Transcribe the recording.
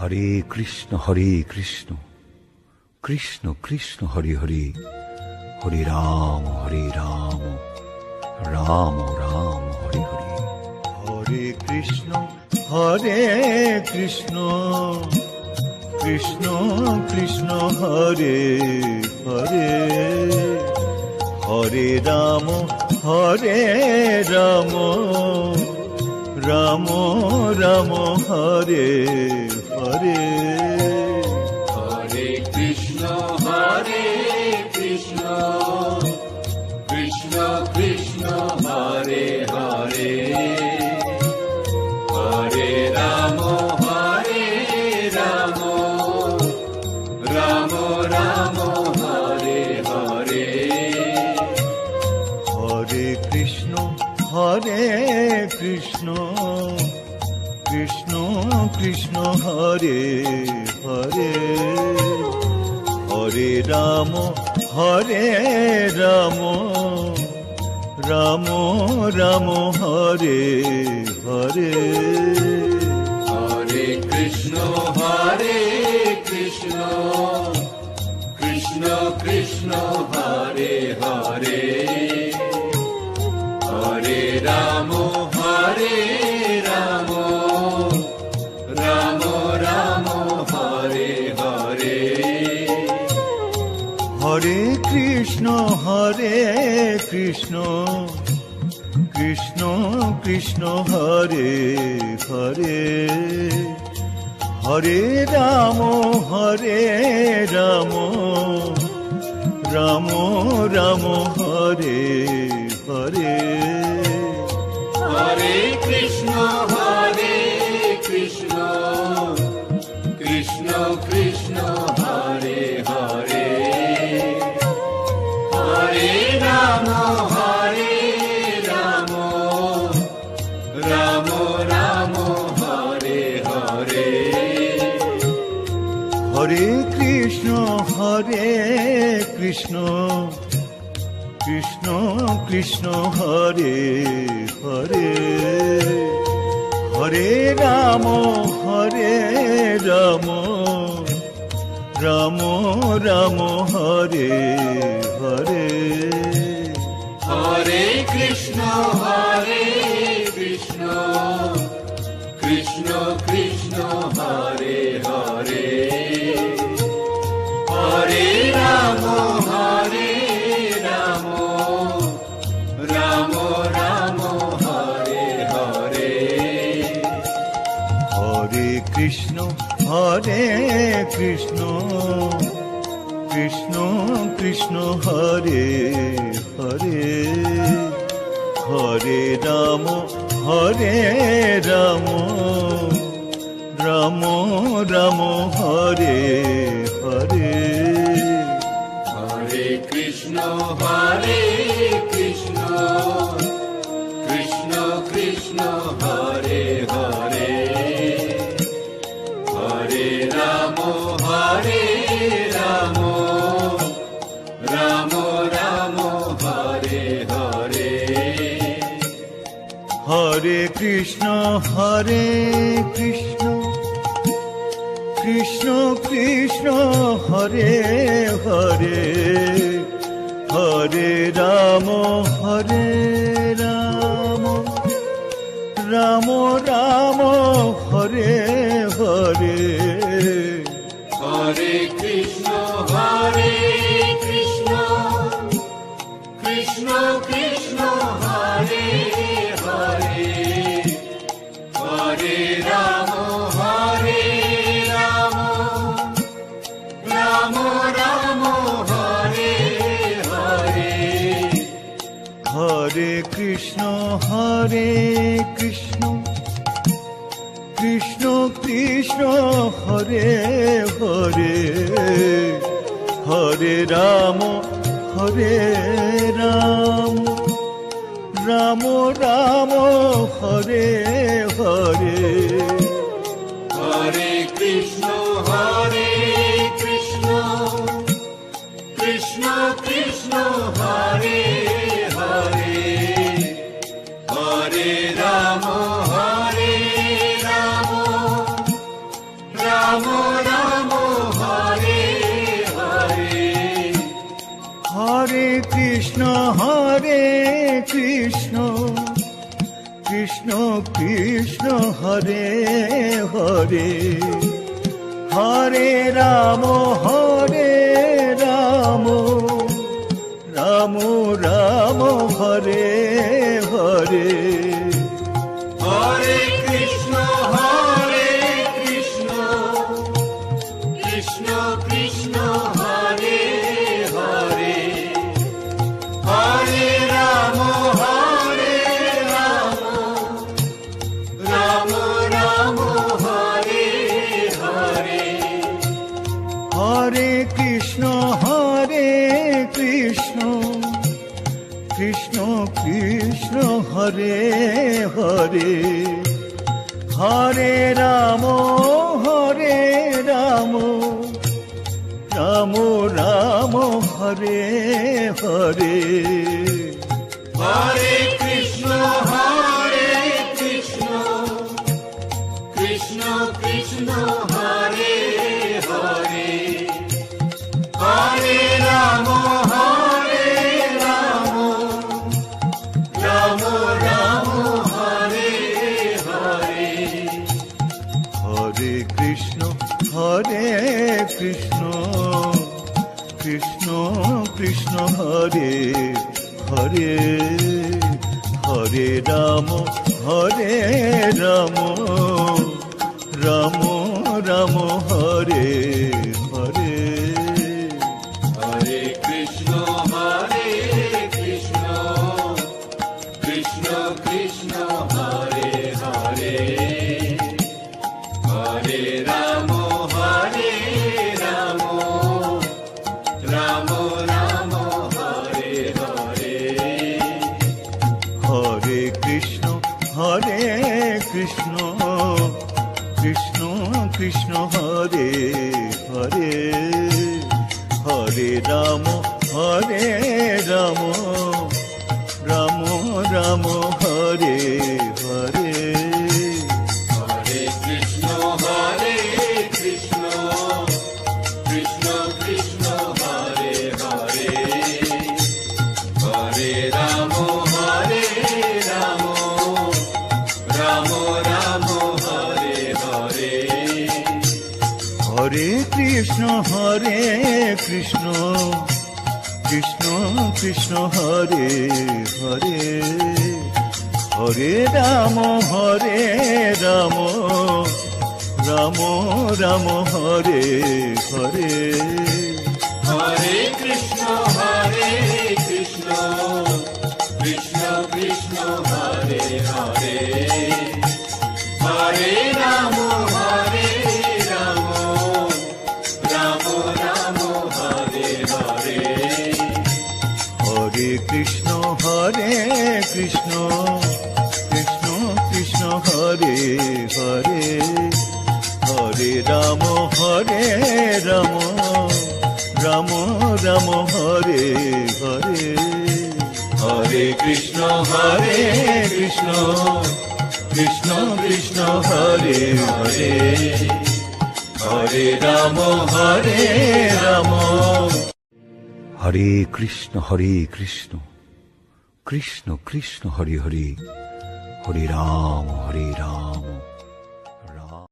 Hare Krishna Krishna Krishna Hare Hare, Hare Ram Ram Ram Hare Hare. Hare Krishna Krishna Krishna Hare Hare, Hare Ram Ram Ram Hare Hare. Hare Krishna Krishna Krishna Hare Hare, Hare Ram Ram Ram Hare Hare. Hare Krishna Krishna Krishna Hare Hare, Hare Ram Ram Ram Hare Hare. Hare Krishna Krishna Krishna Hare Hare, Hare Ram Ram Ram Hare Hare. Hare Krishna Krishna Krishna Hare Hare, Hare Ram Ram Ram Hare Hare. Hare Krishna Krishna Krishna Hare Hare, Hare Ram Ram Ram Hare Hare. Hare Krishna Krishna Krishna Hare Hare, Hare Ram Ram Ram Hare Hare. Hare Krishna Krishna Krishna Hare Hare, Hare Ram Ram Ram Hare Hare. Hare Krishna Krishna Krishna Hare Hare, Hare Ram Ram Ram Hare Hare. Hare Krishna Krishna Krishna Hare Hare, Hare Ram Ram Ram Hare Hare. Hare Krishna Krishna Krishna Hare Hare, Hare Ram Ram Ram Hare Hare. Hare Krishna Krishna Krishna Hare Hare, Hare Ram Ram Ram Hare Hare. Hare Krishna Krishna Krishna Hare Hare, Hare Ram Ram Ram Hare Hare. Hare Krishna Krishna Krishna Hare Hare, Hare Ram Ram Krishna Hare Krishna Krishna Krishna Hare Hare Hare Ram Ram Ram Hare Hare Hare Krishna Krishna Krishna Hare Hare Hare Ram Ram Ram Hare Hare Hare Krishna Krishna Krishna Krishna Hare Hare Hare Ram Ram Ram Hare Hare Hare Krishna Krishna Krishna Hare Hare Hare Ram Ram Ram Hare Hare Hare Krishna Krishna Krishna Krishna Hare Hare Hare Ram Ram Ram Hare Hare Hare Krishna Krishna Krishna Hare Hare Hare Ram Ram Ram Hare Hare Hare Krishna Krishna Krishna Krishna Hare Hare Hare Ram Ram Ram Hare Hare Hare Krishna Krishna Krishna Hare Hare Hare Ram Ram Ram Hare Hare Hare Krishna Krishna Krishna Krishna Hare Hare Hare Ram Ram Ram Hare Hare Hare Krishna Krishna Krishna Hare Hare Hare Ram Ram Ram Hare Hare Hare Krishna Krishna Krishna Krishna Hare Hare Hare Ram Ram Hare Hare Hare Krishna Krishna Krishna Krishna Hare Hare Hare Ram Hare Krishna Krishna Krishna Hare Hare Hare Ram